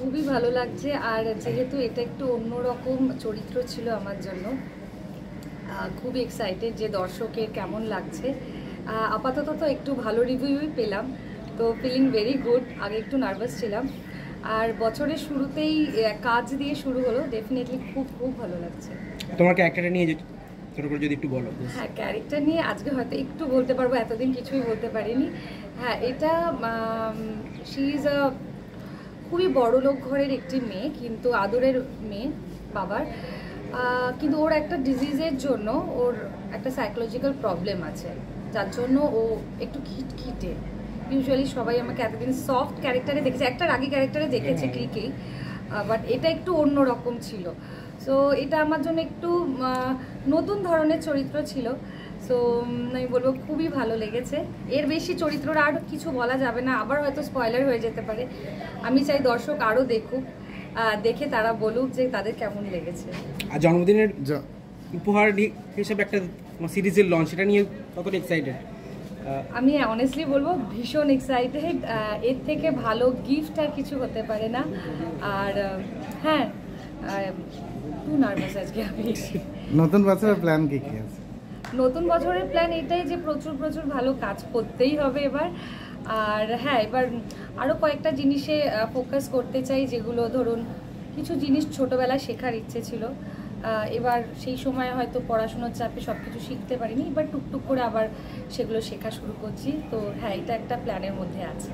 খুবই ভালো লাগছে। আর যেহেতু এটা একটু অন্যরকম চরিত্র ছিল আমার জন্য, খুবই এক্সাইটেড যে দর্শকের কেমন লাগছে। আপাতত তো একটু ভালো রিভিউই পেলাম, তো ফিলিং ভেরি গুড। আগে একটু নার্ভাস ছিলাম, আর বছরের শুরুতেই কাজ দিয়ে শুরু হলো, ডেফিনেটলি খুব খুব ভালো লাগছে। তোমার ক্যারেক্টারটা নিয়ে ছোট করে যদি একটু বলো। হ্যাঁ, ক্যারেক্টার নিয়ে আজকে হয়তো একটু বলতে পারবো, এতদিন কিছুই বলতে পারিনি। হ্যাঁ, এটা শি ইজ আ খুবই বড়লোক ঘরের একটি মেয়ে, কিন্তু আদরের মেয়ে বাবার। কিন্তু ওর একটা ডিজিজের জন্য ওর একটা সাইকোলজিক্যাল প্রবলেম আছে, যার জন্য ও একটু খিটখিটে। ইউজুয়ালি সবাই আমাকে এতদিন সফট ক্যারেক্টারে দেখেছে, একটা রাগী ক্যারেক্টারে দেখেছে ক্লিকেই, বাট এটা একটু অন্য রকম ছিল। সো এটা আমার জন্য একটু নতুন ধরনের চরিত্র ছিল। সো আমি বলবো খুবই ভালো লেগেছে। এর বেশি চরিত্রটা আর কিছু বলা যাবে না, আবার হয়তো স্পয়লার হয়ে যেতে পারে। আমি চাই দর্শক আরও দেখুক, দেখে তারা বলুক যে তাদের কেমন লেগেছে। আর জন্মদিনের উপহার হিসেবে একটা সিরিজের লঞ্চ, সেটা নিয়ে কতটা এক্সাইটেড? আমি অনেস্টলি বলবো ভীষণ এক্সাইটেড। এর থেকে ভালো গিফট আর কিছু হতে পারে না। আর হ্যাঁ, একটু নার্ভাস আজকে আমি। নতুন বছরের প্ল্যান কি কি আছে? নতুন বছরের প্ল্যান এটাই যে প্রচুর প্রচুর ভালো কাজ করতেই হবে এবার। আর হ্যাঁ, এবার আরও কয়েকটা জিনিসে ফোকাস করতে চাই, যেগুলো ধরুন কিছু জিনিস ছোটোবেলায় শেখার ইচ্ছে ছিল, এবার সেই সময় হয়তো পড়াশোনার চাপে সব কিছু শিখতে পারিনি, এবার টুকটুক করে আবার সেগুলো শেখা শুরু করছি। তো হ্যাঁ, এটা একটা প্ল্যানের মধ্যে আছে।